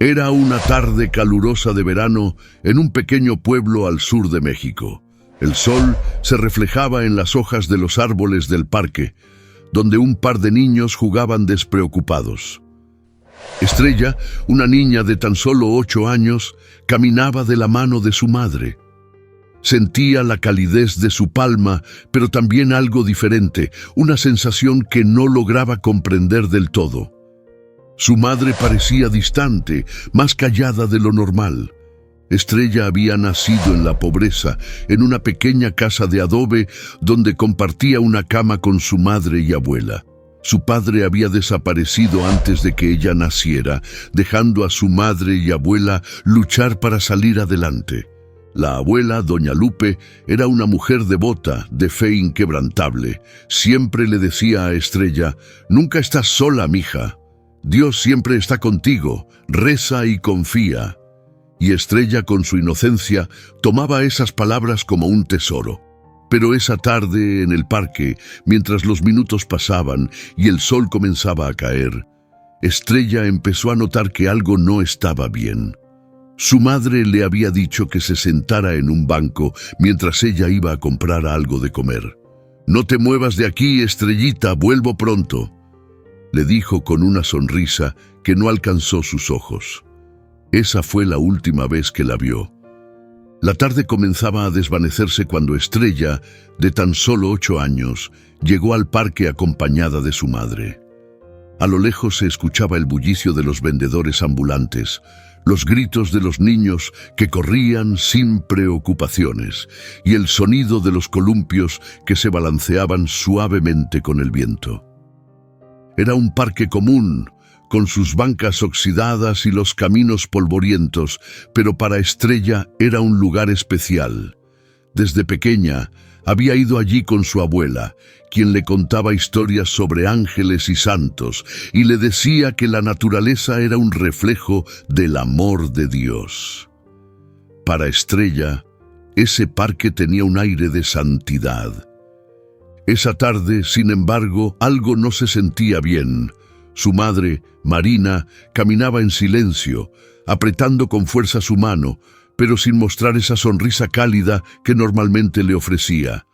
Era una tarde calurosa de verano en un pequeño pueblo al sur de México. El sol se reflejaba en las hojas de los árboles del parque, donde un par de niños jugaban despreocupados. Estrella, una niña de tan solo 8 años, caminaba de la mano de su madre. Sentía la calidez de su palma, pero también algo diferente, una sensación que no lograba comprender del todo. Su madre parecía distante, más callada de lo normal. Estrella había nacido en la pobreza, en una pequeña casa de adobe donde compartía una cama con su madre y abuela. Su padre había desaparecido antes de que ella naciera, dejando a su madre y abuela luchar para salir adelante. La abuela, doña Lupe, era una mujer devota, de fe inquebrantable. Siempre le decía a Estrella: «Nunca estás sola, mija. Dios siempre está contigo, reza y confía». Y Estrella, con su inocencia, tomaba esas palabras como un tesoro. Pero esa tarde en el parque, mientras los minutos pasaban y el sol comenzaba a caer, Estrella empezó a notar que algo no estaba bien. Su madre le había dicho que se sentara en un banco mientras ella iba a comprar algo de comer. «No te muevas de aquí, Estrellita, vuelvo pronto», le dijo con una sonrisa que no alcanzó sus ojos. Esa fue la última vez que la vio. La tarde comenzaba a desvanecerse cuando Estrella, de tan solo 8 años, llegó al parque acompañada de su madre. A lo lejos se escuchaba el bullicio de los vendedores ambulantes, los gritos de los niños que corrían sin preocupaciones y el sonido de los columpios que se balanceaban suavemente con el viento. Era un parque común, con sus bancas oxidadas y los caminos polvorientos, pero para Estrella era un lugar especial. Desde pequeña había ido allí con su abuela, quien le contaba historias sobre ángeles y santos, y le decía que la naturaleza era un reflejo del amor de Dios. Para Estrella, ese parque tenía un aire de santidad. Esa tarde, sin embargo, algo no se sentía bien. Su madre, Marina, caminaba en silencio, apretando con fuerza su mano, pero sin mostrar esa sonrisa cálida que normalmente le ofrecía.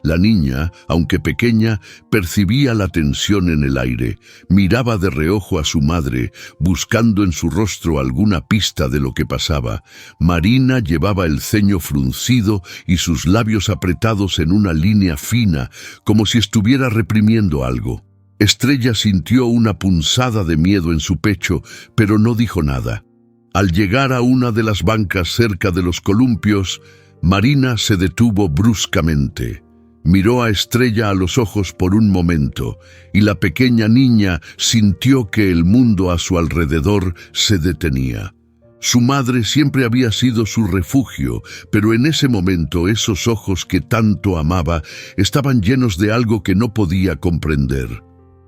La niña, aunque pequeña, percibía la tensión en el aire, miraba de reojo a su madre, buscando en su rostro alguna pista de lo que pasaba. Marina llevaba el ceño fruncido y sus labios apretados en una línea fina, como si estuviera reprimiendo algo. Estrella sintió una punzada de miedo en su pecho, pero no dijo nada. Al llegar a una de las bancas cerca de los columpios, Marina se detuvo bruscamente. Miró a Estrella a los ojos por un momento, y la pequeña niña sintió que el mundo a su alrededor se detenía. Su madre siempre había sido su refugio, pero en ese momento esos ojos que tanto amaba estaban llenos de algo que no podía comprender.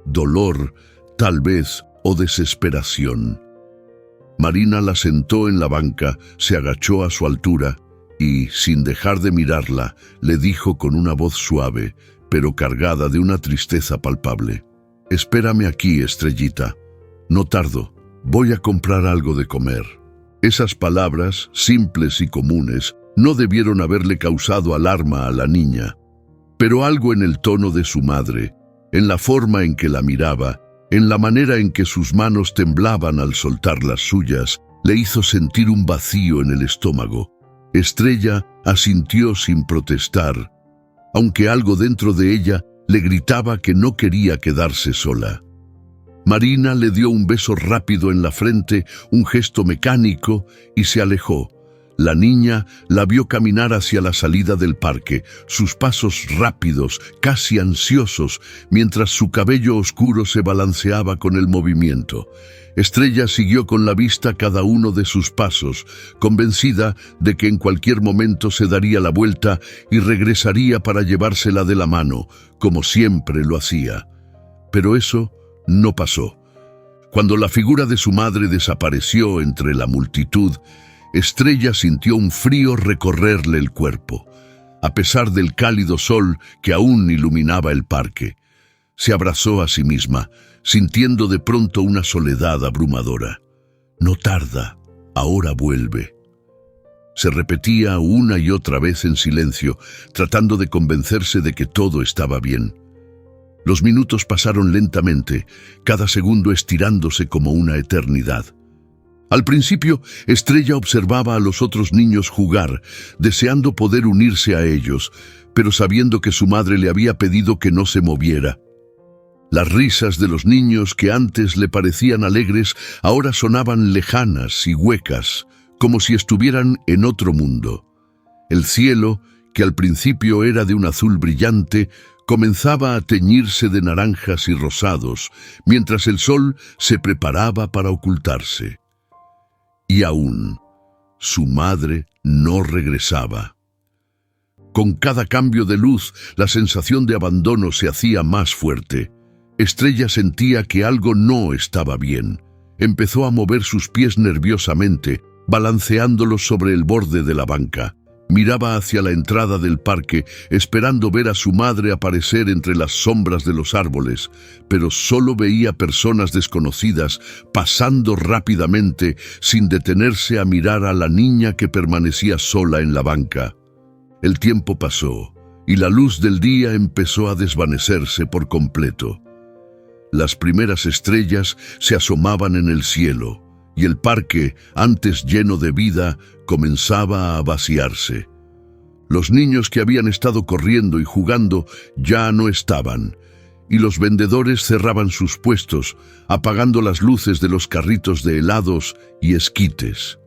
Dolor, tal vez, o desesperación. Marina la sentó en la banca, se agachó a su altura y, sin dejar de mirarla, le dijo con una voz suave, pero cargada de una tristeza palpable: «Espérame aquí, Estrellita. No tardo. Voy a comprar algo de comer». Esas palabras, simples y comunes, no debieron haberle causado alarma a la niña. Pero algo en el tono de su madre, en la forma en que la miraba, en la manera en que sus manos temblaban al soltar las suyas, le hizo sentir un vacío en el estómago. Estrella asintió sin protestar, aunque algo dentro de ella le gritaba que no quería quedarse sola. Marina le dio un beso rápido en la frente, un gesto mecánico, y se alejó. La niña la vio caminar hacia la salida del parque, sus pasos rápidos, casi ansiosos, mientras su cabello oscuro se balanceaba con el movimiento. Estrella siguió con la vista cada uno de sus pasos, convencida de que en cualquier momento se daría la vuelta y regresaría para llevársela de la mano, como siempre lo hacía. Pero eso no pasó. Cuando la figura de su madre desapareció entre la multitud, Estrella sintió un frío recorrerle el cuerpo, a pesar del cálido sol que aún iluminaba el parque. Se abrazó a sí misma, sintiendo de pronto una soledad abrumadora. No tarda, ahora vuelve. Se repetía una y otra vez en silencio, tratando de convencerse de que todo estaba bien. Los minutos pasaron lentamente, cada segundo estirándose como una eternidad. Al principio, Estrella observaba a los otros niños jugar, deseando poder unirse a ellos, pero sabiendo que su madre le había pedido que no se moviera. Las risas de los niños que antes le parecían alegres, ahora sonaban lejanas y huecas, como si estuvieran en otro mundo. El cielo, que al principio era de un azul brillante, comenzaba a teñirse de naranjas y rosados, mientras el sol se preparaba para ocultarse. Y aún, su madre no regresaba. Con cada cambio de luz, la sensación de abandono se hacía más fuerte. Estrella sentía que algo no estaba bien. Empezó a mover sus pies nerviosamente, balanceándolos sobre el borde de la banca. Miraba hacia la entrada del parque, esperando ver a su madre aparecer entre las sombras de los árboles, pero solo veía personas desconocidas pasando rápidamente sin detenerse a mirar a la niña que permanecía sola en la banca. El tiempo pasó y la luz del día empezó a desvanecerse por completo. Las primeras estrellas se asomaban en el cielo, y el parque, antes lleno de vida, comenzaba a vaciarse. Los niños que habían estado corriendo y jugando ya no estaban, y los vendedores cerraban sus puestos, apagando las luces de los carritos de helados y esquites.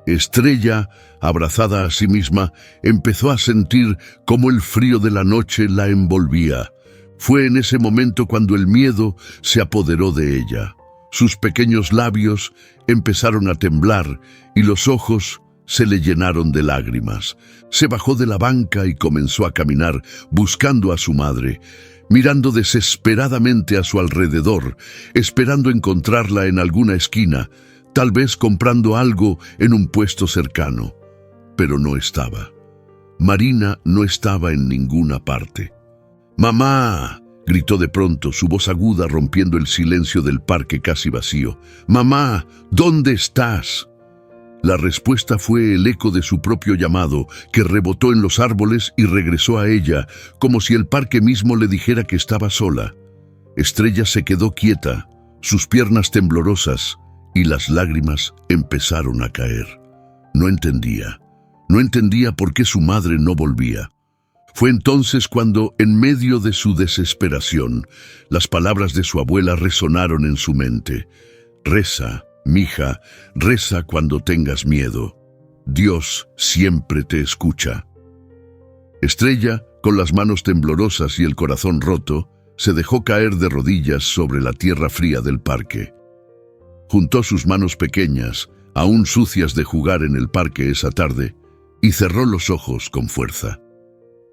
Estrella, abrazada a sí misma, empezó a sentir cómo el frío de la noche la envolvía. Fue en ese momento cuando el miedo se apoderó de ella. Sus pequeños labios empezaron a temblar y los ojos se le llenaron de lágrimas. Se bajó de la banca y comenzó a caminar buscando a su madre, mirando desesperadamente a su alrededor, esperando encontrarla en alguna esquina, tal vez comprando algo en un puesto cercano. Pero no estaba. Marina no estaba en ninguna parte. ¡Mamá!, gritó de pronto, su voz aguda rompiendo el silencio del parque casi vacío. ¡Mamá! ¿Dónde estás? La respuesta fue el eco de su propio llamado, que rebotó en los árboles y regresó a ella, como si el parque mismo le dijera que estaba sola. Estrella se quedó quieta, sus piernas temblorosas, y las lágrimas empezaron a caer. No entendía por qué su madre no volvía. Fue entonces cuando, en medio de su desesperación, las palabras de su abuela resonaron en su mente. Reza, mija, reza cuando tengas miedo. Dios siempre te escucha. Estrella, con las manos temblorosas y el corazón roto, se dejó caer de rodillas sobre la tierra fría del parque. Juntó sus manos pequeñas, aún sucias de jugar en el parque esa tarde, y cerró los ojos con fuerza.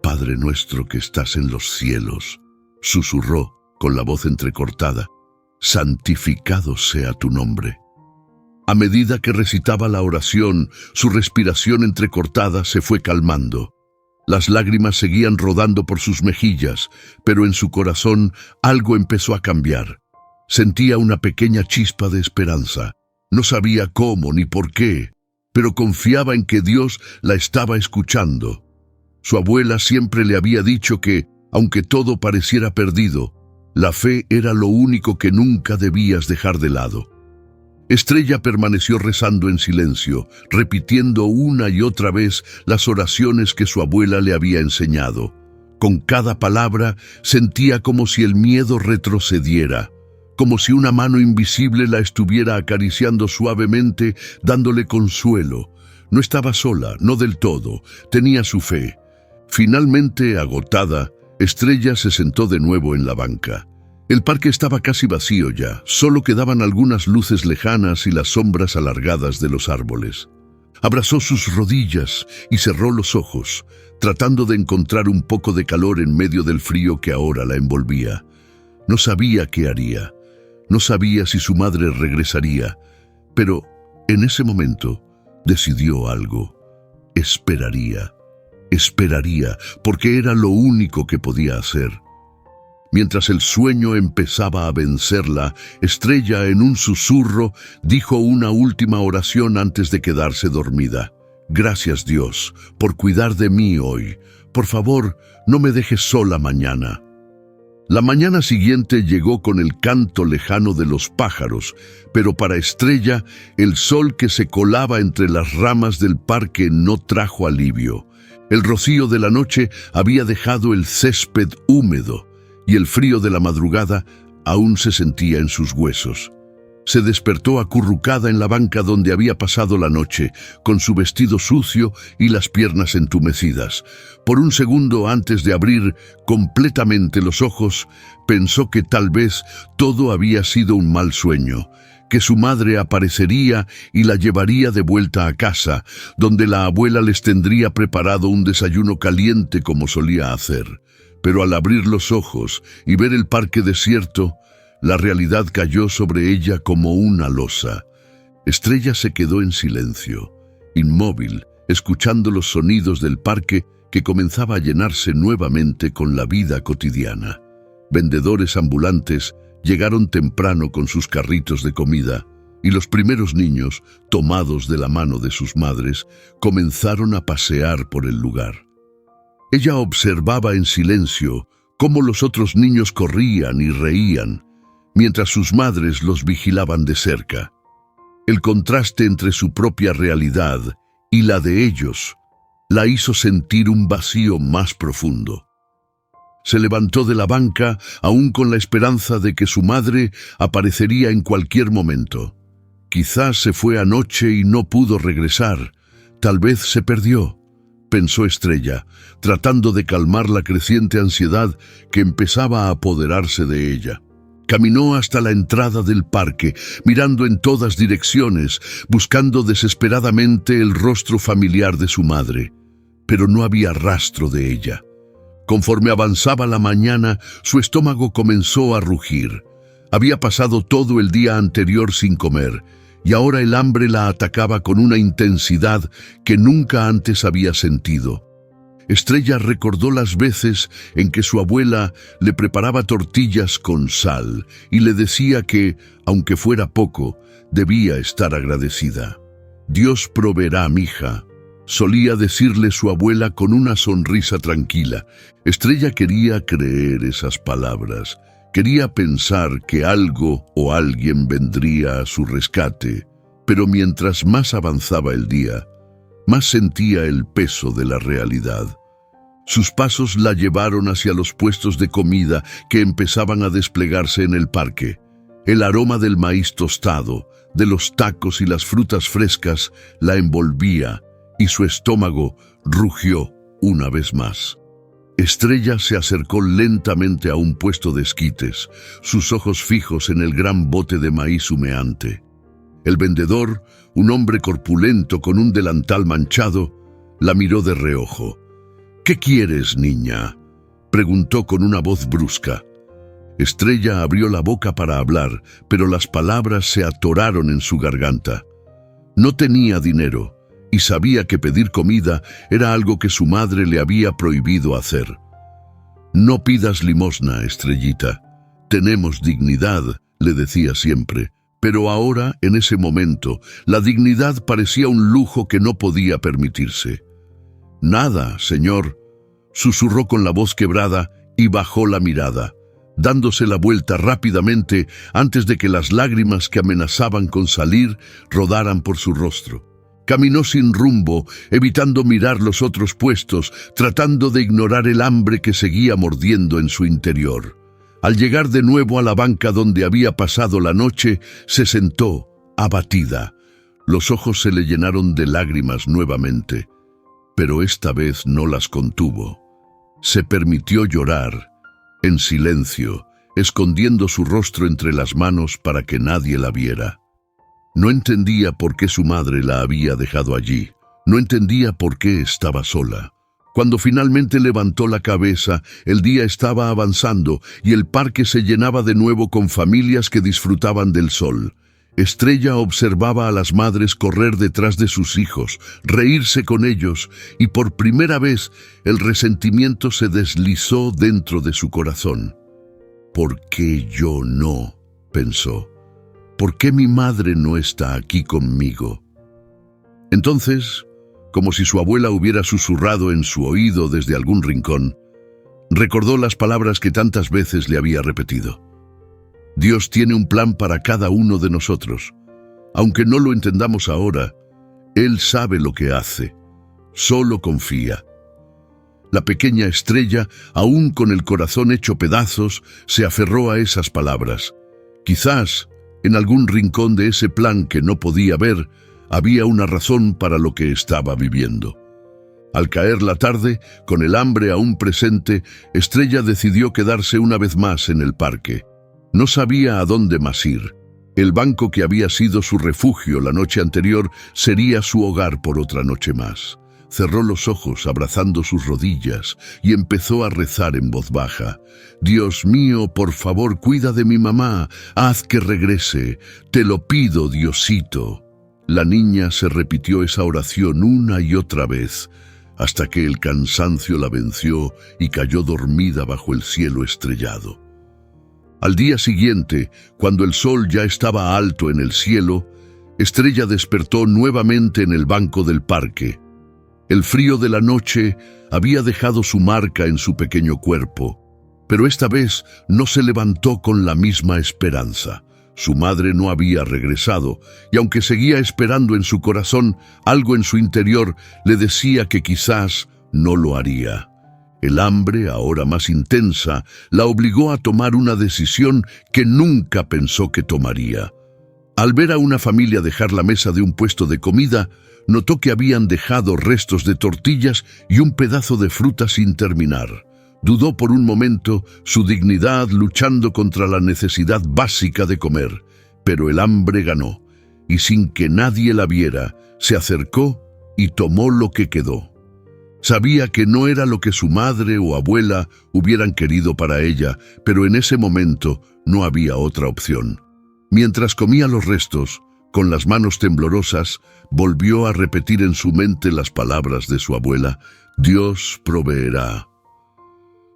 Padre nuestro que estás en los cielos, susurró con la voz entrecortada, santificado sea tu nombre. A medida que recitaba la oración, su respiración entrecortada se fue calmando. Las lágrimas seguían rodando por sus mejillas, pero en su corazón algo empezó a cambiar. Sentía una pequeña chispa de esperanza. No sabía cómo ni por qué, pero confiaba en que Dios la estaba escuchando. Su abuela siempre le había dicho que, aunque todo pareciera perdido, la fe era lo único que nunca debías dejar de lado. Estrella permaneció rezando en silencio, repitiendo una y otra vez las oraciones que su abuela le había enseñado. Con cada palabra sentía como si el miedo retrocediera, como si una mano invisible la estuviera acariciando suavemente, dándole consuelo. No estaba sola, no del todo, tenía su fe. Finalmente, agotada, Estrella se sentó de nuevo en la banca. El parque estaba casi vacío ya, solo quedaban algunas luces lejanas y las sombras alargadas de los árboles. Abrazó sus rodillas y cerró los ojos, tratando de encontrar un poco de calor en medio del frío que ahora la envolvía. No sabía qué haría, no sabía si su madre regresaría, pero en ese momento decidió algo. Esperaría, porque era lo único que podía hacer. Mientras el sueño empezaba a vencerla, Estrella, en un susurro, dijo una última oración antes de quedarse dormida. Gracias, Dios, por cuidar de mí hoy. Por favor, no me dejes sola mañana. La mañana siguiente llegó con el canto lejano de los pájaros, pero para Estrella, el sol que se colaba entre las ramas del parque no trajo alivio. El rocío de la noche había dejado el césped húmedo, y el frío de la madrugada aún se sentía en sus huesos. Se despertó acurrucada en la banca donde había pasado la noche, con su vestido sucio y las piernas entumecidas. Por un segundo antes de abrir completamente los ojos, pensó que tal vez todo había sido un mal sueño, que su madre aparecería y la llevaría de vuelta a casa, donde la abuela les tendría preparado un desayuno caliente como solía hacer. Pero al abrir los ojos y ver el parque desierto, la realidad cayó sobre ella como una losa. Estrella se quedó en silencio, inmóvil, escuchando los sonidos del parque que comenzaba a llenarse nuevamente con la vida cotidiana. Vendedores ambulantes llegaron temprano con sus carritos de comida, y los primeros niños, tomados de la mano de sus madres, comenzaron a pasear por el lugar. Ella observaba en silencio cómo los otros niños corrían y reían, mientras sus madres los vigilaban de cerca. El contraste entre su propia realidad y la de ellos la hizo sentir un vacío más profundo. Se levantó de la banca, aún con la esperanza de que su madre aparecería en cualquier momento. Quizás se fue anoche y no pudo regresar. Tal vez se perdió, pensó Estrella, tratando de calmar la creciente ansiedad que empezaba a apoderarse de ella. Caminó hasta la entrada del parque, mirando en todas direcciones, buscando desesperadamente el rostro familiar de su madre. Pero no había rastro de ella. Conforme avanzaba la mañana, su estómago comenzó a rugir. Había pasado todo el día anterior sin comer, y ahora el hambre la atacaba con una intensidad que nunca antes había sentido. Estrella recordó las veces en que su abuela le preparaba tortillas con sal y le decía que, aunque fuera poco, debía estar agradecida. Dios proveerá, mija, solía decirle su abuela con una sonrisa tranquila. Estrella quería creer esas palabras, quería pensar que algo o alguien vendría a su rescate, pero mientras más avanzaba el día, más sentía el peso de la realidad. Sus pasos la llevaron hacia los puestos de comida que empezaban a desplegarse en el parque. El aroma del maíz tostado, de los tacos y las frutas frescas la envolvía y su estómago rugió una vez más. Estrella se acercó lentamente a un puesto de esquites, sus ojos fijos en el gran bote de maíz humeante. El vendedor, un hombre corpulento con un delantal manchado, la miró de reojo. «¿Qué quieres, niña?», preguntó con una voz brusca. Estrella abrió la boca para hablar, pero las palabras se atoraron en su garganta. No tenía dinero, y sabía que pedir comida era algo que su madre le había prohibido hacer. «No pidas limosna, Estrellita. Tenemos dignidad», le decía siempre. Pero ahora, en ese momento, la dignidad parecía un lujo que no podía permitirse. «Nada, señor», susurró con la voz quebrada y bajó la mirada, dándose la vuelta rápidamente antes de que las lágrimas que amenazaban con salir rodaran por su rostro. Caminó sin rumbo, evitando mirar los otros puestos, tratando de ignorar el hambre que seguía mordiendo en su interior. Al llegar de nuevo a la banca donde había pasado la noche, se sentó, abatida. Los ojos se le llenaron de lágrimas nuevamente, pero esta vez no las contuvo. Se permitió llorar, en silencio, escondiendo su rostro entre las manos para que nadie la viera. No entendía por qué su madre la había dejado allí. No entendía por qué estaba sola. Cuando finalmente levantó la cabeza, el día estaba avanzando y el parque se llenaba de nuevo con familias que disfrutaban del sol. Estrella observaba a las madres correr detrás de sus hijos, reírse con ellos, y por primera vez el resentimiento se deslizó dentro de su corazón. ¿Por qué yo no?, pensó. ¿Por qué mi madre no está aquí conmigo? Entonces, como si su abuela hubiera susurrado en su oído desde algún rincón, recordó las palabras que tantas veces le había repetido. Dios tiene un plan para cada uno de nosotros. Aunque no lo entendamos ahora, Él sabe lo que hace. Solo confía. La pequeña Estrella, aún con el corazón hecho pedazos, se aferró a esas palabras. Quizás, en algún rincón de ese plan que no podía ver, había una razón para lo que estaba viviendo. Al caer la tarde, con el hambre aún presente, Estrella decidió quedarse una vez más en el parque. No sabía a dónde más ir. El banco que había sido su refugio la noche anterior sería su hogar por otra noche más. Cerró los ojos abrazando sus rodillas y empezó a rezar en voz baja. «Dios mío, por favor, cuida de mi mamá. Haz que regrese. Te lo pido, Diosito». La niña se repitió esa oración una y otra vez, hasta que el cansancio la venció y cayó dormida bajo el cielo estrellado. Al día siguiente, cuando el sol ya estaba alto en el cielo, Estrella despertó nuevamente en el banco del parque. El frío de la noche había dejado su marca en su pequeño cuerpo, pero esta vez no se levantó con la misma esperanza. Su madre no había regresado, y aunque seguía esperando en su corazón, algo en su interior le decía que quizás no lo haría. El hambre, ahora más intensa, la obligó a tomar una decisión que nunca pensó que tomaría. Al ver a una familia dejar la mesa de un puesto de comida, notó que habían dejado restos de tortillas y un pedazo de fruta sin terminar. Dudó por un momento, su dignidad luchando contra la necesidad básica de comer, pero el hambre ganó, y sin que nadie la viera, se acercó y tomó lo que quedó. Sabía que no era lo que su madre o abuela hubieran querido para ella, pero en ese momento no había otra opción. Mientras comía los restos, con las manos temblorosas, volvió a repetir en su mente las palabras de su abuela: «Dios proveerá».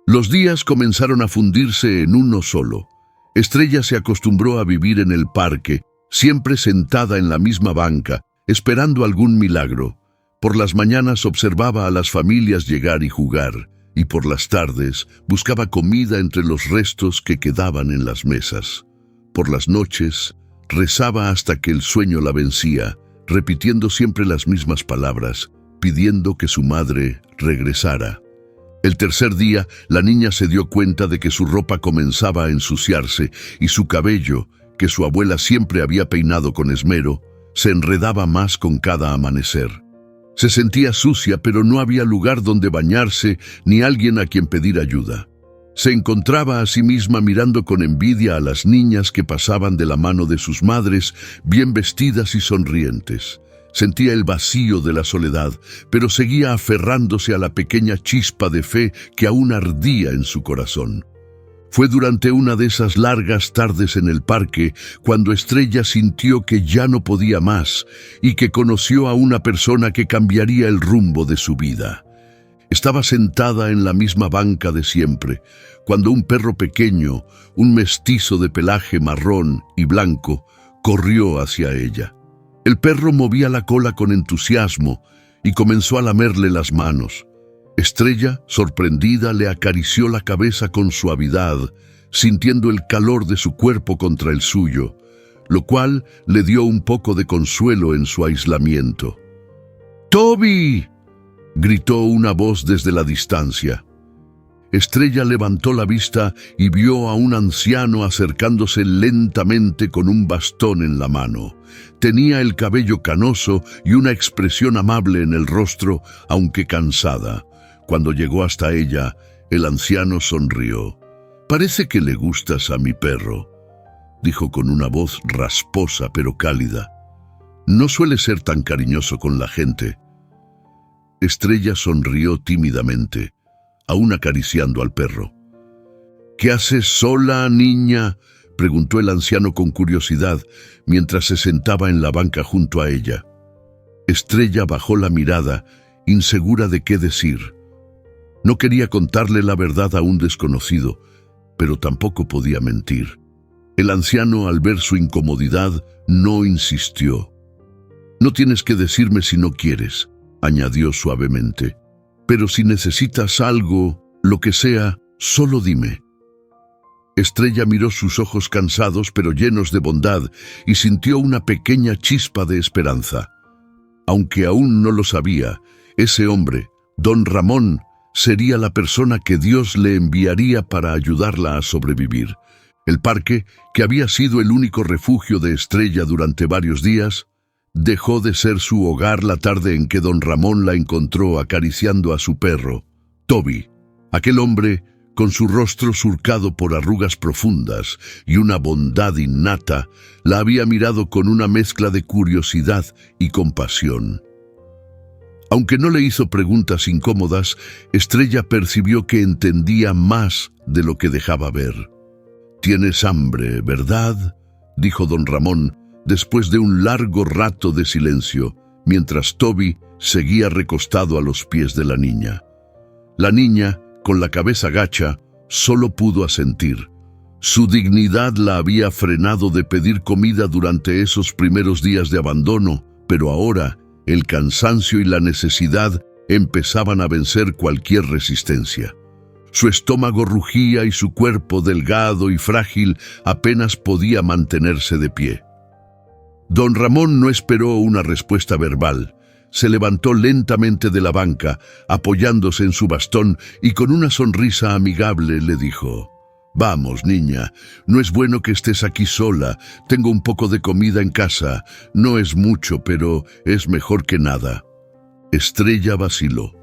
Los días comenzaron a fundirse en uno solo. Estrella se acostumbró a vivir en el parque, siempre sentada en la misma banca, esperando algún milagro. Por las mañanas observaba a las familias llegar y jugar, y por las tardes buscaba comida entre los restos que quedaban en las mesas. Por las noches rezaba hasta que el sueño la vencía, repitiendo siempre las mismas palabras, pidiendo que su madre regresara. El tercer día, la niña se dio cuenta de que su ropa comenzaba a ensuciarse y su cabello, que su abuela siempre había peinado con esmero, se enredaba más con cada amanecer. Se sentía sucia, pero no había lugar donde bañarse ni alguien a quien pedir ayuda. Se encontraba a sí misma mirando con envidia a las niñas que pasaban de la mano de sus madres, bien vestidas y sonrientes. Sentía el vacío de la soledad, pero seguía aferrándose a la pequeña chispa de fe que aún ardía en su corazón. Fue durante una de esas largas tardes en el parque cuando Estrella sintió que ya no podía más y que conoció a una persona que cambiaría el rumbo de su vida. Estaba sentada en la misma banca de siempre, cuando un perro pequeño, un mestizo de pelaje marrón y blanco, corrió hacia ella. El perro movía la cola con entusiasmo y comenzó a lamerle las manos. Estrella, sorprendida, le acarició la cabeza con suavidad, sintiendo el calor de su cuerpo contra el suyo, lo cual le dio un poco de consuelo en su aislamiento. «¡Toby!», gritó una voz desde la distancia. Estrella levantó la vista y vio a un anciano acercándose lentamente con un bastón en la mano. Tenía el cabello canoso y una expresión amable en el rostro, aunque cansada. Cuando llegó hasta ella, el anciano sonrió. «Parece que le gustas a mi perro», dijo con una voz rasposa pero cálida. «No suele ser tan cariñoso con la gente». Estrella sonrió tímidamente, aún acariciando al perro. «¿Qué haces sola, niña?», preguntó el anciano con curiosidad, mientras se sentaba en la banca junto a ella. Estrella bajó la mirada, insegura de qué decir. No quería contarle la verdad a un desconocido, pero tampoco podía mentir. El anciano, al ver su incomodidad, no insistió. «No tienes que decirme si no quieres», añadió suavemente. «Pero si necesitas algo, lo que sea, solo dime». Estrella miró sus ojos cansados pero llenos de bondad y sintió una pequeña chispa de esperanza. Aunque aún no lo sabía, ese hombre, don Ramón, sería la persona que Dios le enviaría para ayudarla a sobrevivir. El parque, que había sido el único refugio de Estrella durante varios días, dejó de ser su hogar la tarde en que don Ramón la encontró acariciando a su perro, Toby. Aquel hombre, con su rostro surcado por arrugas profundas y una bondad innata, la había mirado con una mezcla de curiosidad y compasión. Aunque no le hizo preguntas incómodas, Estrella percibió que entendía más de lo que dejaba ver. «Tienes hambre, ¿verdad?», dijo don Ramón, después de un largo rato de silencio, mientras Toby seguía recostado a los pies de la niña. La niña, con la cabeza gacha, solo pudo asentir. Su dignidad la había frenado de pedir comida durante esos primeros días de abandono, pero ahora el cansancio y la necesidad empezaban a vencer cualquier resistencia. Su estómago rugía y su cuerpo, delgado y frágil, apenas podía mantenerse de pie. Don Ramón no esperó una respuesta verbal. Se levantó lentamente de la banca, apoyándose en su bastón, y con una sonrisa amigable le dijo: «Vamos, niña, no es bueno que estés aquí sola. Tengo un poco de comida en casa. No es mucho, pero es mejor que nada». Estrella vaciló.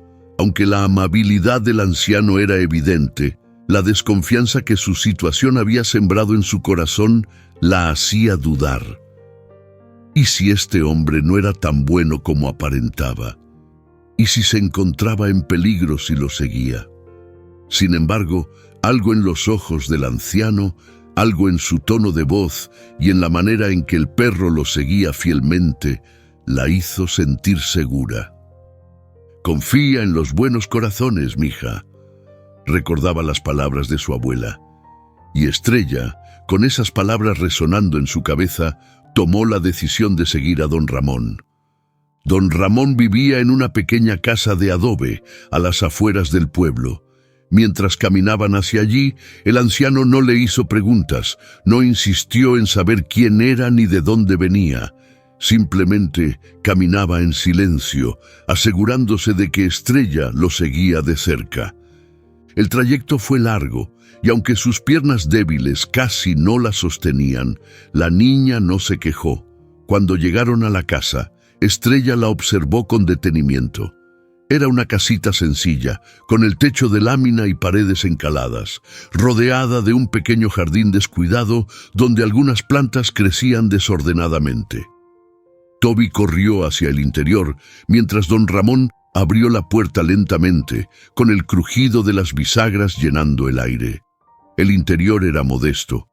Aunque la amabilidad del anciano era evidente, la desconfianza que su situación había sembrado en su corazón la hacía dudar. ¿Y si este hombre no era tan bueno como aparentaba? ¿Y si se encontraba en peligro si lo seguía? Sin embargo, algo en los ojos del anciano, algo en su tono de voz y en la manera en que el perro lo seguía fielmente, la hizo sentir segura. «Confía en los buenos corazones, mija», recordaba las palabras de su abuela. Y Estrella, con esas palabras resonando en su cabeza, tomó la decisión de seguir a don Ramón. Don Ramón vivía en una pequeña casa de adobe a las afueras del pueblo. Mientras caminaban hacia allí, el anciano no le hizo preguntas, no insistió en saber quién era ni de dónde venía. Simplemente caminaba en silencio, asegurándose de que Estrella lo seguía de cerca. El trayecto fue largo, y aunque sus piernas débiles casi no la sostenían, la niña no se quejó. Cuando llegaron a la casa, Estrella la observó con detenimiento. Era una casita sencilla, con el techo de lámina y paredes encaladas, rodeada de un pequeño jardín descuidado donde algunas plantas crecían desordenadamente. Toby corrió hacia el interior, mientras don Ramón abrió la puerta lentamente, con el crujido de las bisagras llenando el aire. El interior era modesto: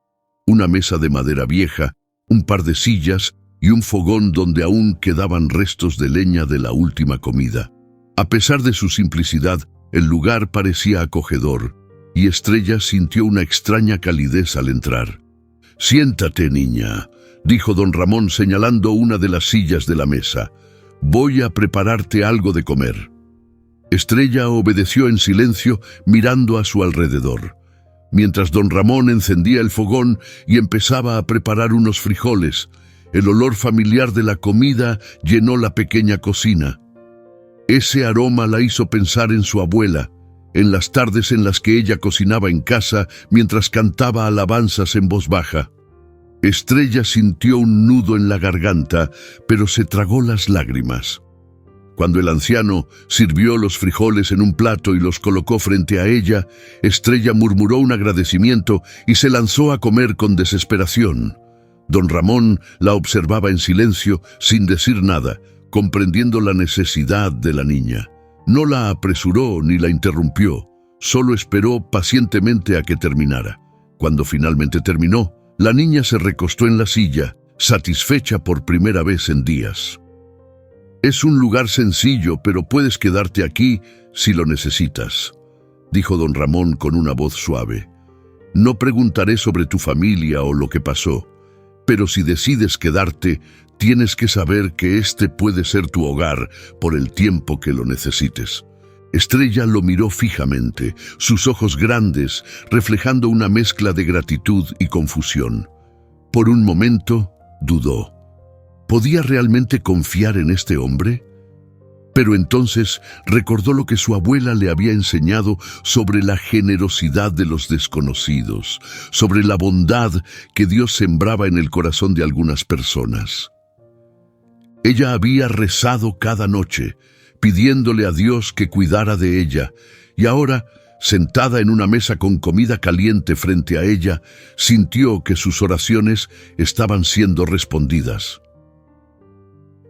una mesa de madera vieja, un par de sillas y un fogón donde aún quedaban restos de leña de la última comida. A pesar de su simplicidad, el lugar parecía acogedor, y Estrella sintió una extraña calidez al entrar. «Siéntate, niña», dijo don Ramón señalando una de las sillas de la mesa. «Voy a prepararte algo de comer». Estrella obedeció en silencio, mirando a su alrededor. Mientras don Ramón encendía el fogón y empezaba a preparar unos frijoles, el olor familiar de la comida llenó la pequeña cocina. Ese aroma la hizo pensar en su abuela, en las tardes en las que ella cocinaba en casa mientras cantaba alabanzas en voz baja. Estrella sintió un nudo en la garganta, pero se tragó las lágrimas. Cuando el anciano sirvió los frijoles en un plato y los colocó frente a ella, Estrella murmuró un agradecimiento y se lanzó a comer con desesperación. Don Ramón la observaba en silencio, sin decir nada, comprendiendo la necesidad de la niña. No la apresuró ni la interrumpió, solo esperó pacientemente a que terminara. Cuando finalmente terminó, la niña se recostó en la silla, satisfecha por primera vez en días. «Es un lugar sencillo, pero puedes quedarte aquí si lo necesitas», dijo don Ramón con una voz suave. No preguntaré sobre tu familia o lo que pasó, pero si decides quedarte, tienes que saber que este puede ser tu hogar por el tiempo que lo necesites. Estrella lo miró fijamente, sus ojos grandes, reflejando una mezcla de gratitud y confusión. Por un momento, dudó. ¿Podía realmente confiar en este hombre? Pero entonces recordó lo que su abuela le había enseñado sobre la generosidad de los desconocidos, sobre la bondad que Dios sembraba en el corazón de algunas personas. Ella había rezado cada noche, pidiéndole a Dios que cuidara de ella, y ahora, sentada en una mesa con comida caliente frente a ella, sintió que sus oraciones estaban siendo respondidas.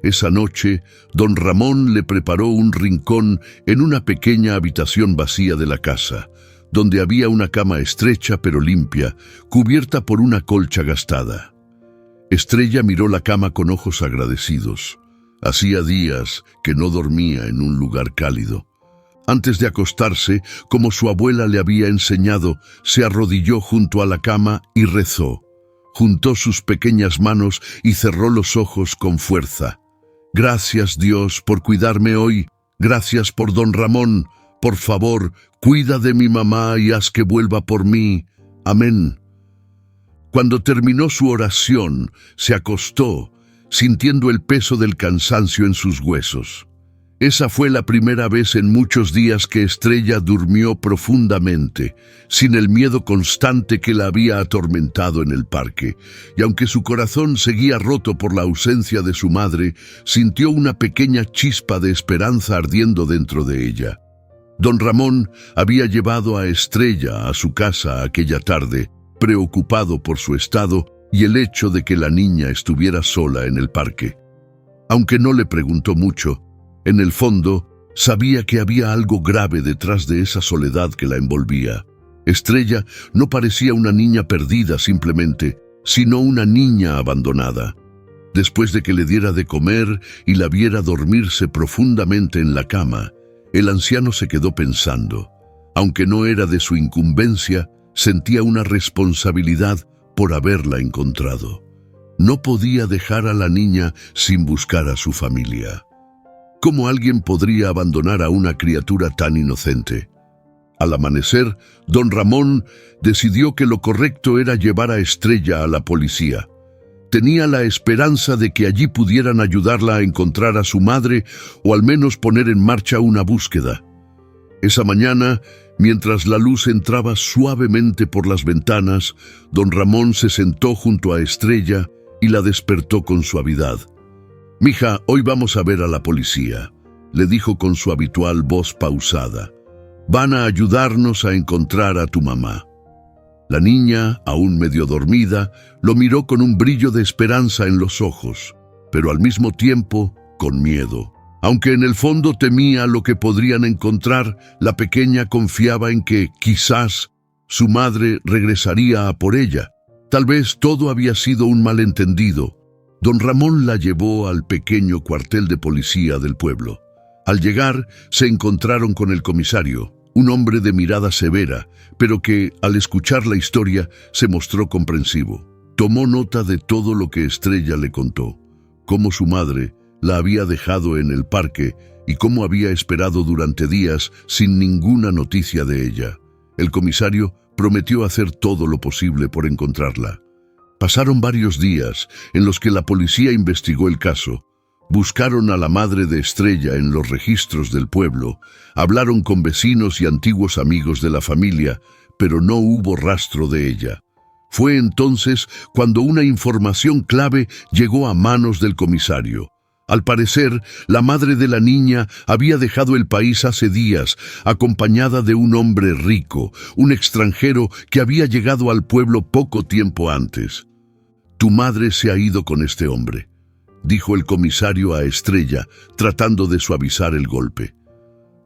Esa noche, don Ramón le preparó un rincón en una pequeña habitación vacía de la casa, donde había una cama estrecha pero limpia, cubierta por una colcha gastada. Estrella miró la cama con ojos agradecidos. Hacía días que no dormía en un lugar cálido. Antes de acostarse, como su abuela le había enseñado, se arrodilló junto a la cama y rezó. Juntó sus pequeñas manos y cerró los ojos con fuerza. Gracias, Dios, por cuidarme hoy. Gracias por don Ramón. Por favor, cuida de mi mamá y haz que vuelva por mí. Amén. Cuando terminó su oración, se acostó, sintiendo el peso del cansancio en sus huesos. Esa fue la primera vez en muchos días que Estrella durmió profundamente, sin el miedo constante que la había atormentado en el parque, y aunque su corazón seguía roto por la ausencia de su madre, sintió una pequeña chispa de esperanza ardiendo dentro de ella. Don Ramón había llevado a Estrella a su casa aquella tarde, preocupado por su estado y el hecho de que la niña estuviera sola en el parque. Aunque no le preguntó mucho, en el fondo, sabía que había algo grave detrás de esa soledad que la envolvía. Estrella no parecía una niña perdida simplemente, sino una niña abandonada. Después de que le diera de comer y la viera dormirse profundamente en la cama, el anciano se quedó pensando. Aunque no era de su incumbencia, sentía una responsabilidad por haberla encontrado. No podía dejar a la niña sin buscar a su familia. ¿Cómo alguien podría abandonar a una criatura tan inocente? Al amanecer, don Ramón decidió que lo correcto era llevar a Estrella a la policía. Tenía la esperanza de que allí pudieran ayudarla a encontrar a su madre o al menos poner en marcha una búsqueda. Esa mañana, mientras la luz entraba suavemente por las ventanas, don Ramón se sentó junto a Estrella y la despertó con suavidad. «Mija, hoy vamos a ver a la policía», le dijo con su habitual voz pausada. «Van a ayudarnos a encontrar a tu mamá». La niña, aún medio dormida, lo miró con un brillo de esperanza en los ojos, pero al mismo tiempo con miedo. Aunque en el fondo temía lo que podrían encontrar, la pequeña confiaba en que, quizás, su madre regresaría a por ella. Tal vez todo había sido un malentendido. Don Ramón la llevó al pequeño cuartel de policía del pueblo. Al llegar, se encontraron con el comisario, un hombre de mirada severa, pero que, al escuchar la historia, se mostró comprensivo. Tomó nota de todo lo que Estrella le contó, cómo su madre la había dejado en el parque y cómo había esperado durante días sin ninguna noticia de ella. El comisario prometió hacer todo lo posible por encontrarla. Pasaron varios días en los que la policía investigó el caso. Buscaron a la madre de Estrella en los registros del pueblo, hablaron con vecinos y antiguos amigos de la familia, pero no hubo rastro de ella. Fue entonces cuando una información clave llegó a manos del comisario. Al parecer, la madre de la niña había dejado el país hace días, acompañada de un hombre rico, un extranjero que había llegado al pueblo poco tiempo antes. «Tu madre se ha ido con este hombre», dijo el comisario a Estrella, tratando de suavizar el golpe.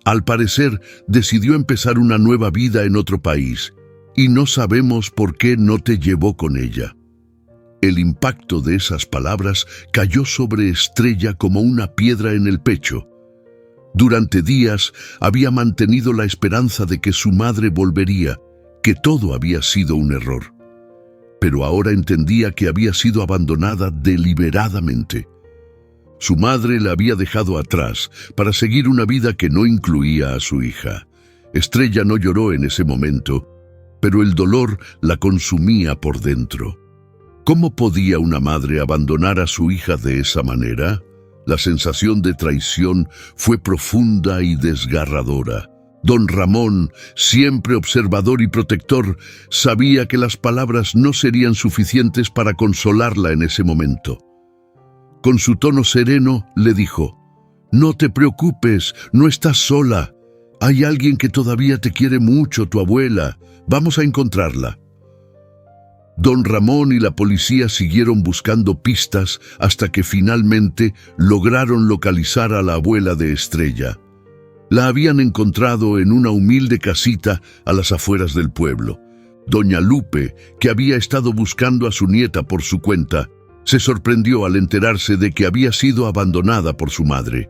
Al parecer, decidió empezar una nueva vida en otro país, y no sabemos por qué no te llevó con ella. El impacto de esas palabras cayó sobre Estrella como una piedra en el pecho. Durante días había mantenido la esperanza de que su madre volvería, que todo había sido un error. Pero ahora entendía que había sido abandonada deliberadamente. Su madre la había dejado atrás para seguir una vida que no incluía a su hija. Estrella no lloró en ese momento, pero el dolor la consumía por dentro. ¿Cómo podía una madre abandonar a su hija de esa manera? La sensación de traición fue profunda y desgarradora. Don Ramón, siempre observador y protector, sabía que las palabras no serían suficientes para consolarla en ese momento. Con su tono sereno le dijo: «No te preocupes, no estás sola. Hay alguien que todavía te quiere mucho, tu abuela. Vamos a encontrarla». Don Ramón y la policía siguieron buscando pistas hasta que finalmente lograron localizar a la abuela de Estrella. La habían encontrado en una humilde casita a las afueras del pueblo. Doña Lupe, que había estado buscando a su nieta por su cuenta, se sorprendió al enterarse de que había sido abandonada por su madre.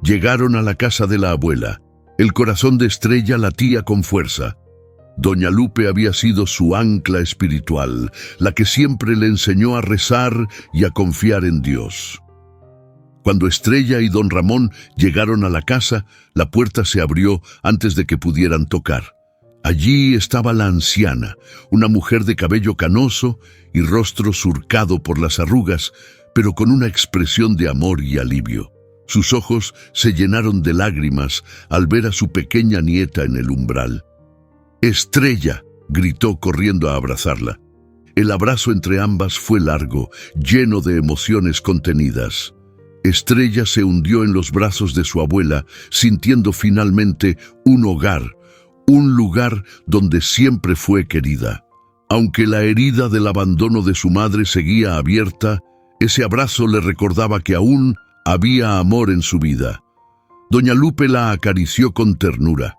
Llegaron a la casa de la abuela. El corazón de Estrella latía con fuerza. Doña Lupe había sido su ancla espiritual, la que siempre le enseñó a rezar y a confiar en Dios. Cuando Estrella y don Ramón llegaron a la casa, la puerta se abrió antes de que pudieran tocar. Allí estaba la anciana, una mujer de cabello canoso y rostro surcado por las arrugas, pero con una expresión de amor y alivio. Sus ojos se llenaron de lágrimas al ver a su pequeña nieta en el umbral. «Estrella», gritó corriendo a abrazarla. El abrazo entre ambas fue largo, lleno de emociones contenidas. Estrella se hundió en los brazos de su abuela, sintiendo finalmente un hogar, un lugar donde siempre fue querida. Aunque la herida del abandono de su madre seguía abierta, ese abrazo le recordaba que aún había amor en su vida. Doña Lupe la acarició con ternura,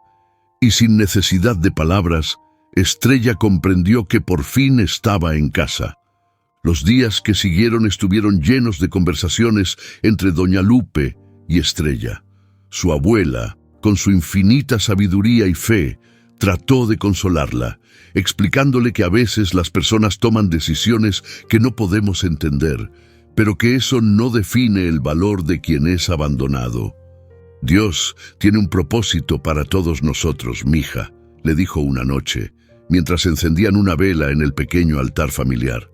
y sin necesidad de palabras, Estrella comprendió que por fin estaba en casa. Los días que siguieron estuvieron llenos de conversaciones entre Doña Lupe y Estrella. Su abuela, con su infinita sabiduría y fe, trató de consolarla, explicándole que a veces las personas toman decisiones que no podemos entender, pero que eso no define el valor de quien es abandonado. «Dios tiene un propósito para todos nosotros, mija», le dijo una noche, mientras encendían una vela en el pequeño altar familiar.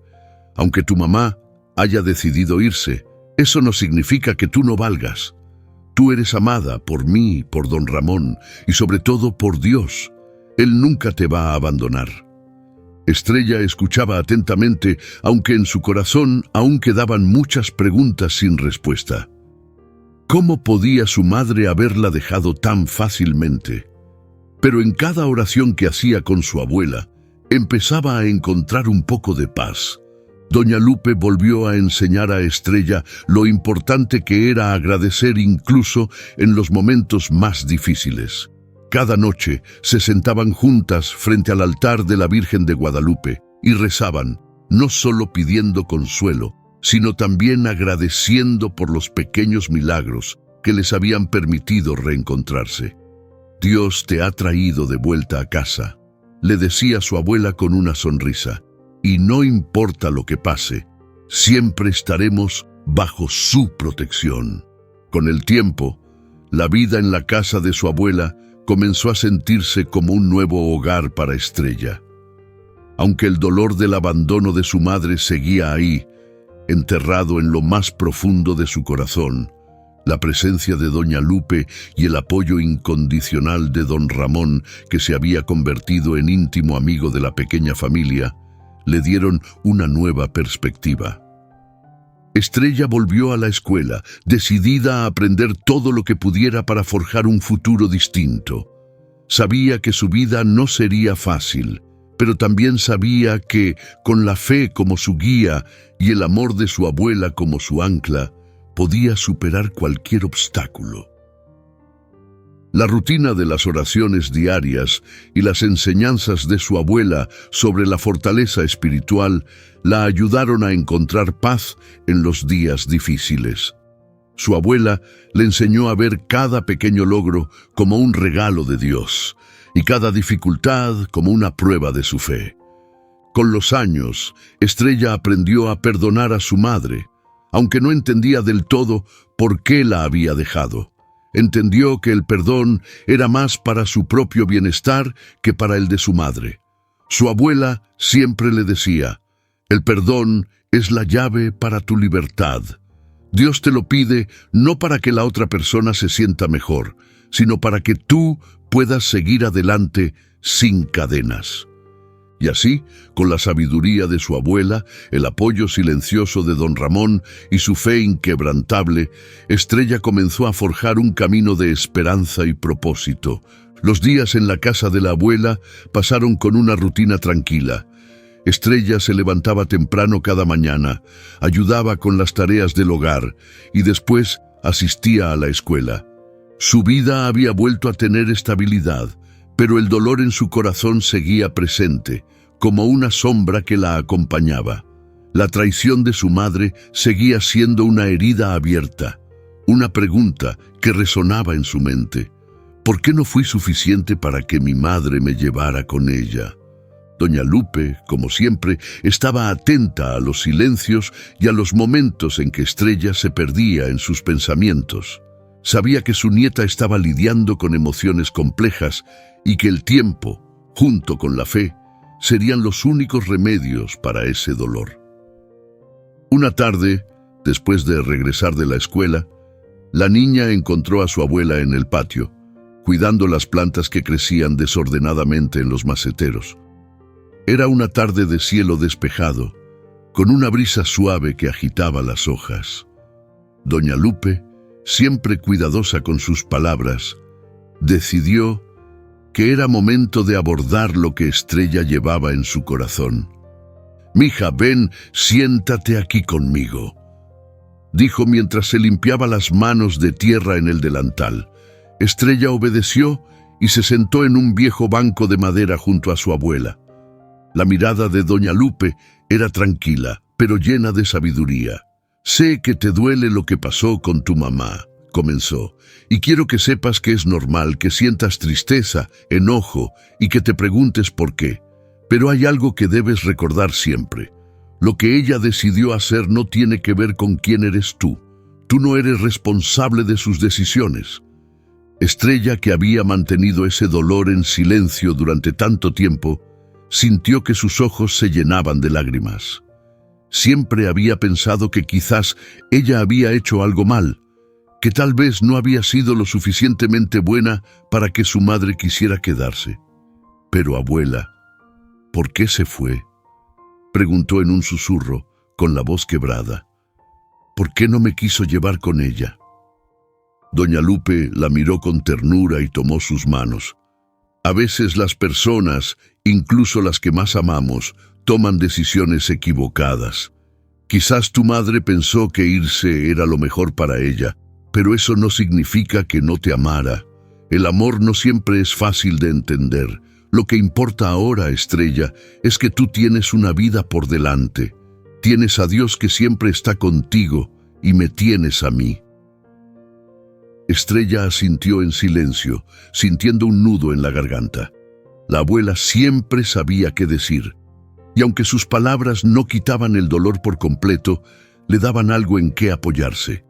«Aunque tu mamá haya decidido irse, eso no significa que tú no valgas. Tú eres amada por mí, por don Ramón y sobre todo por Dios. Él nunca te va a abandonar». Estrella escuchaba atentamente, aunque en su corazón aún quedaban muchas preguntas sin respuesta. ¿Cómo podía su madre haberla dejado tan fácilmente? Pero en cada oración que hacía con su abuela, empezaba a encontrar un poco de paz. Doña Lupe volvió a enseñar a Estrella lo importante que era agradecer incluso en los momentos más difíciles. Cada noche se sentaban juntas frente al altar de la Virgen de Guadalupe y rezaban, no solo pidiendo consuelo, sino también agradeciendo por los pequeños milagros que les habían permitido reencontrarse. «Dios te ha traído de vuelta a casa», le decía su abuela con una sonrisa, «y no importa lo que pase, siempre estaremos bajo su protección». Con el tiempo, la vida en la casa de su abuela comenzó a sentirse como un nuevo hogar para Estrella. Aunque el dolor del abandono de su madre seguía ahí, enterrado en lo más profundo de su corazón, la presencia de Doña Lupe y el apoyo incondicional de don Ramón, que se había convertido en íntimo amigo de la pequeña familia, le dieron una nueva perspectiva. Estrella volvió a la escuela, decidida a aprender todo lo que pudiera para forjar un futuro distinto. Sabía que su vida no sería fácil, pero también sabía que, con la fe como su guía y el amor de su abuela como su ancla, podía superar cualquier obstáculo. La rutina de las oraciones diarias y las enseñanzas de su abuela sobre la fortaleza espiritual la ayudaron a encontrar paz en los días difíciles. Su abuela le enseñó a ver cada pequeño logro como un regalo de Dios y cada dificultad como una prueba de su fe. Con los años, Estrella aprendió a perdonar a su madre, aunque no entendía del todo por qué la había dejado. Entendió que el perdón era más para su propio bienestar que para el de su madre. Su abuela siempre le decía: el perdón es la llave para tu libertad. Dios te lo pide no para que la otra persona se sienta mejor, sino para que tú puedas seguir adelante sin cadenas. Y así, con la sabiduría de su abuela, el apoyo silencioso de don Ramón y su fe inquebrantable, Estrella comenzó a forjar un camino de esperanza y propósito. Los días en la casa de la abuela pasaron con una rutina tranquila. Estrella se levantaba temprano cada mañana, ayudaba con las tareas del hogar y después asistía a la escuela. Su vida había vuelto a tener estabilidad, pero el dolor en su corazón seguía presente, como una sombra que la acompañaba. La traición de su madre seguía siendo una herida abierta, una pregunta que resonaba en su mente. ¿Por qué no fui suficiente para que mi madre me llevara con ella? Doña Lupe, como siempre, estaba atenta a los silencios y a los momentos en que Estrella se perdía en sus pensamientos. Sabía que su nieta estaba lidiando con emociones complejas y que el tiempo, junto con la fe, serían los únicos remedios para ese dolor. Una tarde, después de regresar de la escuela, la niña encontró a su abuela en el patio, cuidando las plantas que crecían desordenadamente en los maceteros. Era una tarde de cielo despejado, con una brisa suave que agitaba las hojas. Doña Lupe, siempre cuidadosa con sus palabras, decidió que era momento de abordar lo que Estrella llevaba en su corazón. «Mija, ven, siéntate aquí conmigo», dijo mientras se limpiaba las manos de tierra en el delantal. Estrella obedeció y se sentó en un viejo banco de madera junto a su abuela. La mirada de Doña Lupe era tranquila, pero llena de sabiduría. «Sé que te duele lo que pasó con tu mamá», comenzó, «y quiero que sepas que es normal que sientas tristeza, enojo y que te preguntes por qué. Pero hay algo que debes recordar siempre. Lo que ella decidió hacer no tiene que ver con quién eres tú. Tú no eres responsable de sus decisiones». Estrella, que había mantenido ese dolor en silencio durante tanto tiempo, sintió que sus ojos se llenaban de lágrimas. Siempre había pensado que quizás ella había hecho algo mal, que tal vez no había sido lo suficientemente buena para que su madre quisiera quedarse. «Pero abuela, ¿por qué se fue?», preguntó en un susurro, con la voz quebrada. «¿Por qué no me quiso llevar con ella?». Doña Lupe la miró con ternura y tomó sus manos. «A veces las personas, incluso las que más amamos, toman decisiones equivocadas. Quizás tu madre pensó que irse era lo mejor para ella, pero eso no significa que no te amara. El amor no siempre es fácil de entender. Lo que importa ahora, Estrella, es que tú tienes una vida por delante. Tienes a Dios que siempre está contigo y me tienes a mí». Estrella asintió en silencio, sintiendo un nudo en la garganta. La abuela siempre sabía qué decir, y aunque sus palabras no quitaban el dolor por completo, le daban algo en qué apoyarse.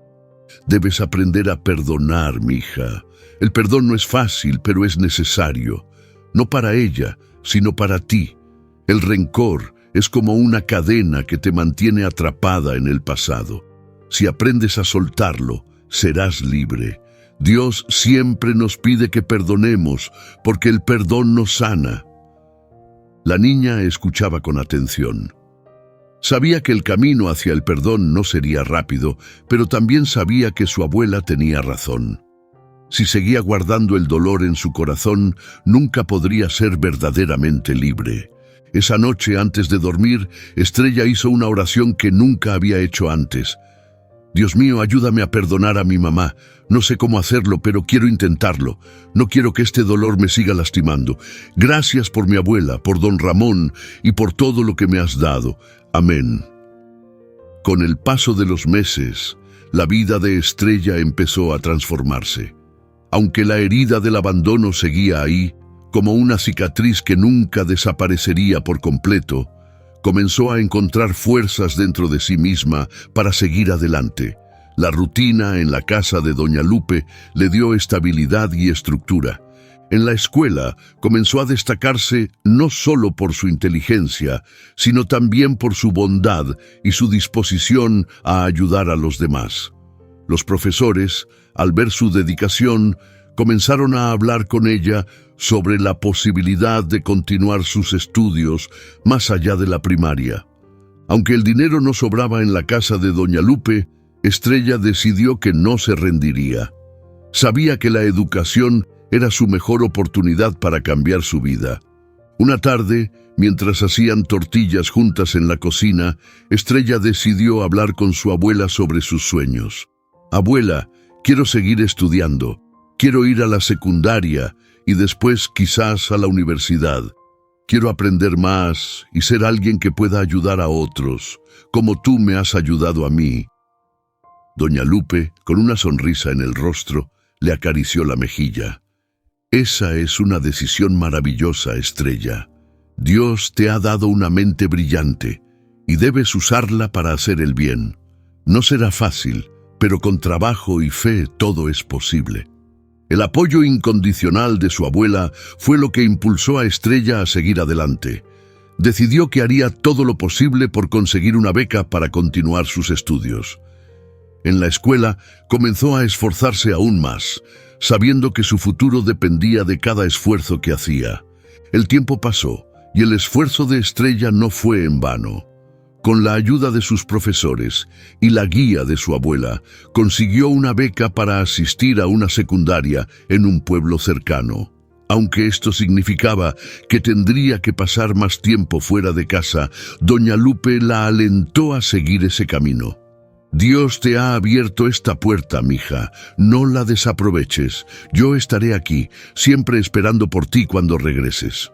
«Debes aprender a perdonar, mija. El perdón no es fácil, pero es necesario. No para ella, sino para ti. El rencor es como una cadena que te mantiene atrapada en el pasado. Si aprendes a soltarlo, serás libre. Dios siempre nos pide que perdonemos, porque el perdón nos sana». La niña escuchaba con atención. Sabía que el camino hacia el perdón no sería rápido, pero también sabía que su abuela tenía razón. Si seguía guardando el dolor en su corazón, nunca podría ser verdaderamente libre. Esa noche, antes de dormir, Estrella hizo una oración que nunca había hecho antes. «Dios mío, ayúdame a perdonar a mi mamá. No sé cómo hacerlo, pero quiero intentarlo. No quiero que este dolor me siga lastimando. Gracias por mi abuela, por don Ramón y por todo lo que me has dado. Amén». Con el paso de los meses, la vida de Estrella empezó a transformarse. Aunque la herida del abandono seguía ahí, como una cicatriz que nunca desaparecería por completo, comenzó a encontrar fuerzas dentro de sí misma para seguir adelante. La rutina en la casa de Doña Lupe le dio estabilidad y estructura. En la escuela comenzó a destacarse no solo por su inteligencia, sino también por su bondad y su disposición a ayudar a los demás. Los profesores, al ver su dedicación, comenzaron a hablar con ella sobre la posibilidad de continuar sus estudios más allá de la primaria. Aunque el dinero no sobraba en la casa de Doña Lupe, Estrella decidió que no se rendiría. Sabía que la educación era su mejor oportunidad para cambiar su vida. Una tarde, mientras hacían tortillas juntas en la cocina, Estrella decidió hablar con su abuela sobre sus sueños. «Abuela, quiero seguir estudiando. Quiero ir a la secundaria y después quizás a la universidad. Quiero aprender más y ser alguien que pueda ayudar a otros, como tú me has ayudado a mí». Doña Lupe, con una sonrisa en el rostro, le acarició la mejilla. «Esa es una decisión maravillosa, Estrella. Dios te ha dado una mente brillante y debes usarla para hacer el bien. No será fácil, pero con trabajo y fe todo es posible». El apoyo incondicional de su abuela fue lo que impulsó a Estrella a seguir adelante. Decidió que haría todo lo posible por conseguir una beca para continuar sus estudios. En la escuela comenzó a esforzarse aún más, sabiendo que su futuro dependía de cada esfuerzo que hacía. El tiempo pasó y el esfuerzo de Estrella no fue en vano. Con la ayuda de sus profesores y la guía de su abuela, consiguió una beca para asistir a una secundaria en un pueblo cercano. Aunque esto significaba que tendría que pasar más tiempo fuera de casa, Doña Lupe la alentó a seguir ese camino. «Dios te ha abierto esta puerta, mija. No la desaproveches. Yo estaré aquí, siempre esperando por ti cuando regreses»,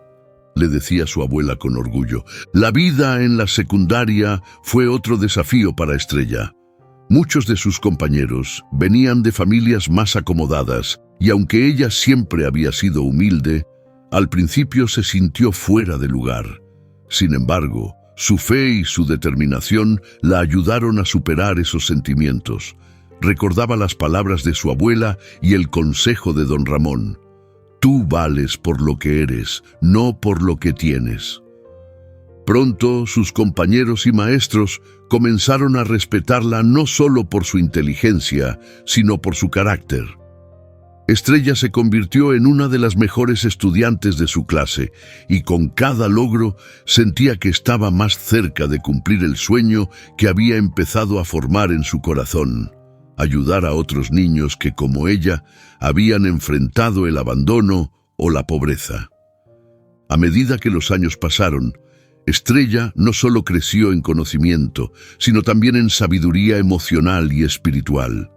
le decía su abuela con orgullo. La vida en la secundaria fue otro desafío para Estrella. Muchos de sus compañeros venían de familias más acomodadas, y aunque ella siempre había sido humilde, al principio se sintió fuera de lugar. Sin embargo, su fe y su determinación la ayudaron a superar esos sentimientos. Recordaba las palabras de su abuela y el consejo de don Ramón. «Tú vales por lo que eres, no por lo que tienes». Pronto sus compañeros y maestros comenzaron a respetarla no solo por su inteligencia, sino por su carácter. Estrella se convirtió en una de las mejores estudiantes de su clase y con cada logro sentía que estaba más cerca de cumplir el sueño que había empezado a formar en su corazón: ayudar a otros niños que, como ella, habían enfrentado el abandono o la pobreza. A medida que los años pasaron, Estrella no solo creció en conocimiento, sino también en sabiduría emocional y espiritual.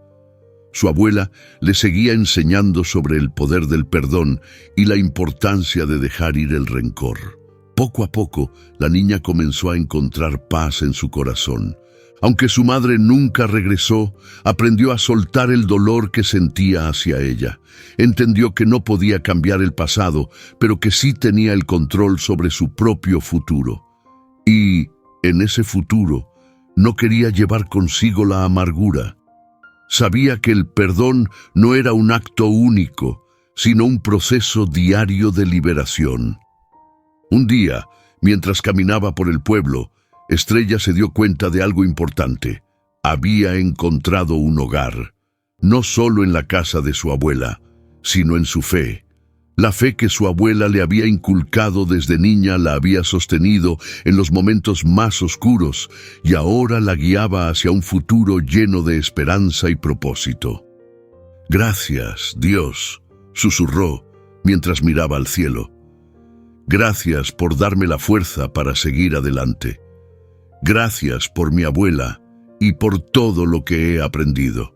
Su abuela le seguía enseñando sobre el poder del perdón y la importancia de dejar ir el rencor. Poco a poco, la niña comenzó a encontrar paz en su corazón. Aunque su madre nunca regresó, aprendió a soltar el dolor que sentía hacia ella. Entendió que no podía cambiar el pasado, pero que sí tenía el control sobre su propio futuro. Y, en ese futuro, no quería llevar consigo la amargura. Sabía que el perdón no era un acto único, sino un proceso diario de liberación. Un día, mientras caminaba por el pueblo, Estrella se dio cuenta de algo importante. Había encontrado un hogar, no solo en la casa de su abuela, sino en su fe. La fe que su abuela le había inculcado desde niña la había sostenido en los momentos más oscuros y ahora la guiaba hacia un futuro lleno de esperanza y propósito. «Gracias, Dios», susurró mientras miraba al cielo. «Gracias por darme la fuerza para seguir adelante. Gracias por mi abuela y por todo lo que he aprendido».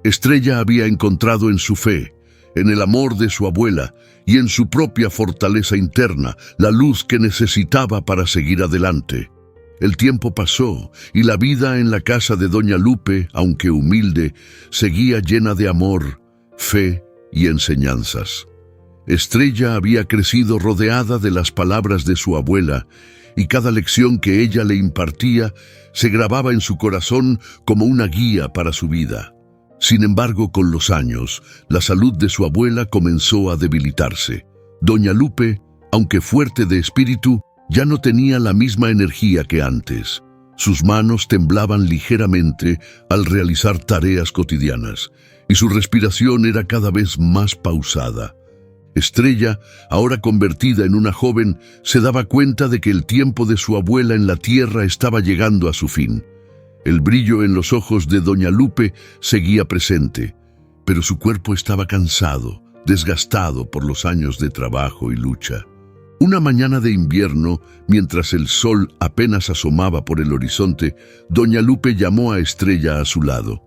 Estrella había encontrado en su fe, en el amor de su abuela y en su propia fortaleza interna, la luz que necesitaba para seguir adelante. El tiempo pasó y la vida en la casa de doña Lupe, aunque humilde, seguía llena de amor, fe y enseñanzas. Estrella había crecido rodeada de las palabras de su abuela y cada lección que ella le impartía se grababa en su corazón como una guía para su vida. Sin embargo, con los años, la salud de su abuela comenzó a debilitarse. Doña Lupe, aunque fuerte de espíritu, ya no tenía la misma energía que antes. Sus manos temblaban ligeramente al realizar tareas cotidianas, y su respiración era cada vez más pausada. Estrella, ahora convertida en una joven, se daba cuenta de que el tiempo de su abuela en la tierra estaba llegando a su fin. El brillo en los ojos de doña Lupe seguía presente, pero su cuerpo estaba cansado, desgastado por los años de trabajo y lucha. Una mañana de invierno, mientras el sol apenas asomaba por el horizonte, doña Lupe llamó a Estrella a su lado.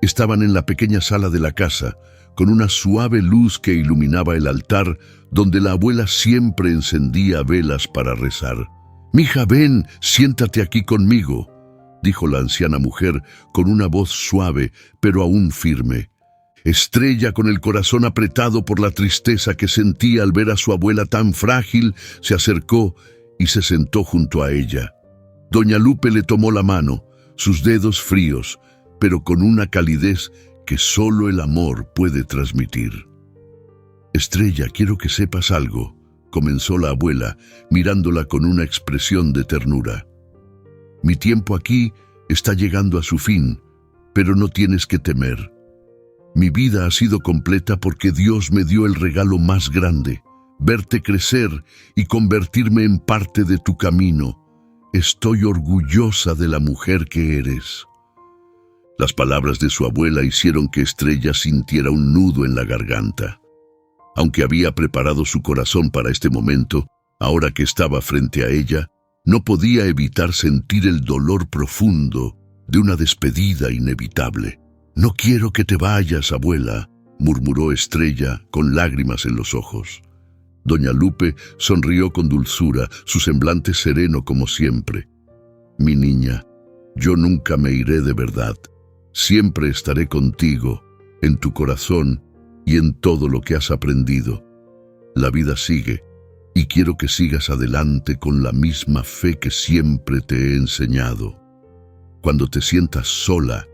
Estaban en la pequeña sala de la casa, con una suave luz que iluminaba el altar, donde la abuela siempre encendía velas para rezar. «Mija, ven, siéntate aquí conmigo», dijo la anciana mujer con una voz suave, pero aún firme. Estrella, con el corazón apretado por la tristeza que sentía al ver a su abuela tan frágil, se acercó y se sentó junto a ella. Doña Lupe le tomó la mano, sus dedos fríos, pero con una calidez que solo el amor puede transmitir. «Estrella, quiero que sepas algo», comenzó la abuela, mirándola con una expresión de ternura. «Mi tiempo aquí está llegando a su fin, pero no tienes que temer. Mi vida ha sido completa porque Dios me dio el regalo más grande, verte crecer y convertirme en parte de tu camino. Estoy orgullosa de la mujer que eres». Las palabras de su abuela hicieron que Estrella sintiera un nudo en la garganta. Aunque había preparado su corazón para este momento, ahora que estaba frente a ella, no podía evitar sentir el dolor profundo de una despedida inevitable. «No quiero que te vayas, abuela», murmuró Estrella con lágrimas en los ojos. Doña Lupe sonrió con dulzura, su semblante sereno como siempre. «Mi niña, yo nunca me iré de verdad. Siempre estaré contigo, en tu corazón y en todo lo que has aprendido. La vida sigue, y quiero que sigas adelante con la misma fe que siempre te he enseñado. Cuando te sientas sola,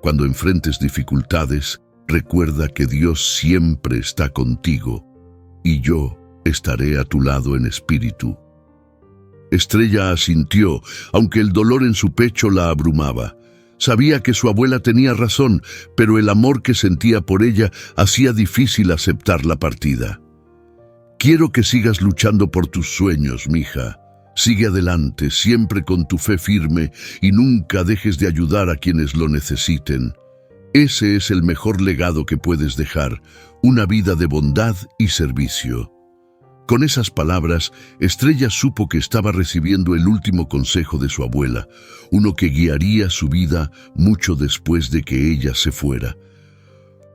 cuando enfrentes dificultades, recuerda que Dios siempre está contigo, y yo estaré a tu lado en espíritu». Estrella asintió, aunque el dolor en su pecho la abrumaba. Sabía que su abuela tenía razón, pero el amor que sentía por ella hacía difícil aceptar la partida. «Quiero que sigas luchando por tus sueños, mija. Sigue adelante, siempre con tu fe firme, y nunca dejes de ayudar a quienes lo necesiten. Ese es el mejor legado que puedes dejar, una vida de bondad y servicio». Con esas palabras, Estrella supo que estaba recibiendo el último consejo de su abuela, uno que guiaría su vida mucho después de que ella se fuera.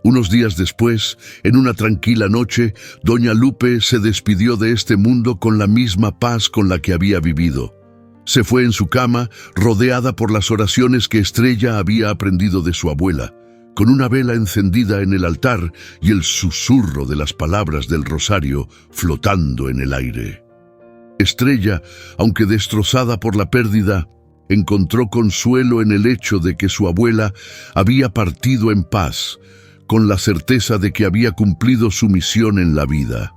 Unos días después, en una tranquila noche, doña Lupe se despidió de este mundo con la misma paz con la que había vivido. Se fue en su cama, rodeada por las oraciones que Estrella había aprendido de su abuela, con una vela encendida en el altar y el susurro de las palabras del rosario flotando en el aire. Estrella, aunque destrozada por la pérdida, encontró consuelo en el hecho de que su abuela había partido en paz, con la certeza de que había cumplido su misión en la vida.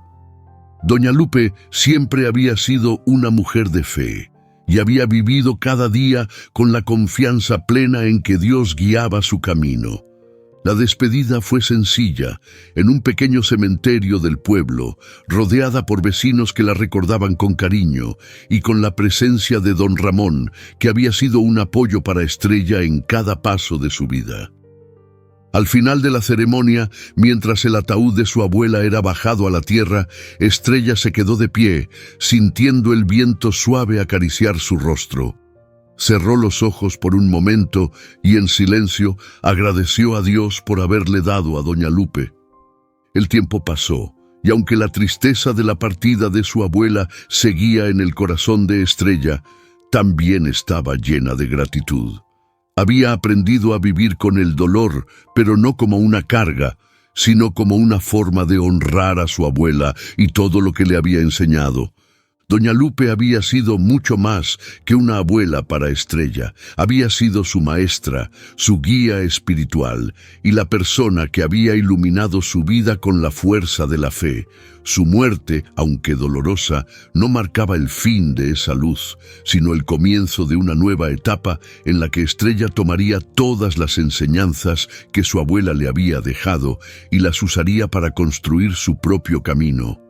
Doña Lupe siempre había sido una mujer de fe y había vivido cada día con la confianza plena en que Dios guiaba su camino. La despedida fue sencilla, en un pequeño cementerio del pueblo, rodeada por vecinos que la recordaban con cariño y con la presencia de don Ramón, que había sido un apoyo para Estrella en cada paso de su vida. Al final de la ceremonia, mientras el ataúd de su abuela era bajado a la tierra, Estrella se quedó de pie, sintiendo el viento suave acariciar su rostro. Cerró los ojos por un momento y en silencio agradeció a Dios por haberle dado a doña Lupe. El tiempo pasó, y aunque la tristeza de la partida de su abuela seguía en el corazón de Estrella, también estaba llena de gratitud. Había aprendido a vivir con el dolor, pero no como una carga, sino como una forma de honrar a su abuela y todo lo que le había enseñado. Doña Lupe había sido mucho más que una abuela para Estrella. Había sido su maestra, su guía espiritual y la persona que había iluminado su vida con la fuerza de la fe. Su muerte, aunque dolorosa, no marcaba el fin de esa luz, sino el comienzo de una nueva etapa en la que Estrella tomaría todas las enseñanzas que su abuela le había dejado y las usaría para construir su propio camino.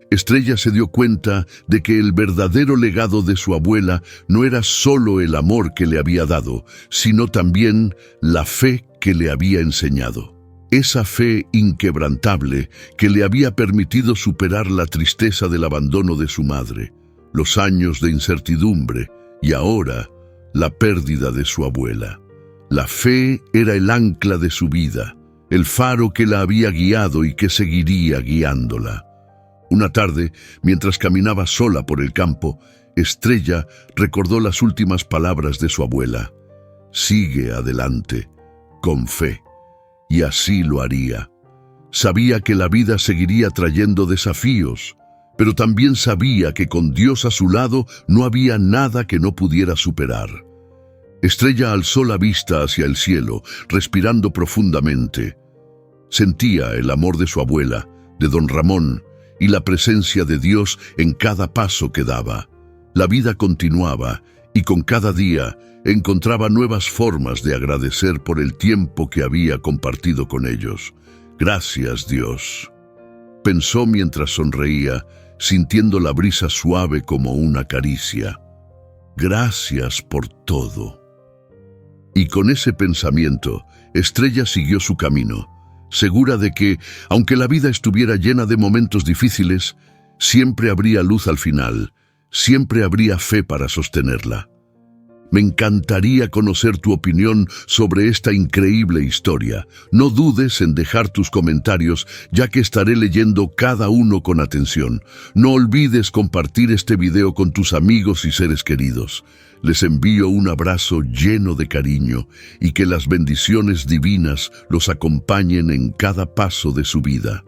Estrella se dio cuenta de que el verdadero legado de su abuela no era solo el amor que le había dado, sino también la fe que le había enseñado. Esa fe inquebrantable que le había permitido superar la tristeza del abandono de su madre, los años de incertidumbre y ahora la pérdida de su abuela. La fe era el ancla de su vida, el faro que la había guiado y que seguiría guiándola. Una tarde, mientras caminaba sola por el campo, Estrella recordó las últimas palabras de su abuela. Sigue adelante, con fe. Y así lo haría. Sabía que la vida seguiría trayendo desafíos, pero también sabía que con Dios a su lado no había nada que no pudiera superar. Estrella alzó la vista hacia el cielo, respirando profundamente. Sentía el amor de su abuela, de don Ramón, y la presencia de Dios en cada paso que daba. La vida continuaba y con cada día encontraba nuevas formas de agradecer por el tiempo que había compartido con ellos. Gracias, Dios, pensó mientras sonreía, sintiendo la brisa suave como una caricia. Gracias por todo. Y con ese pensamiento, Estrella siguió su camino, segura de que, aunque la vida estuviera llena de momentos difíciles, siempre habría luz al final, siempre habría fe para sostenerla. Me encantaría conocer tu opinión sobre esta increíble historia. No dudes en dejar tus comentarios, ya que estaré leyendo cada uno con atención. No olvides compartir este video con tus amigos y seres queridos. Les envío un abrazo lleno de cariño y que las bendiciones divinas los acompañen en cada paso de su vida.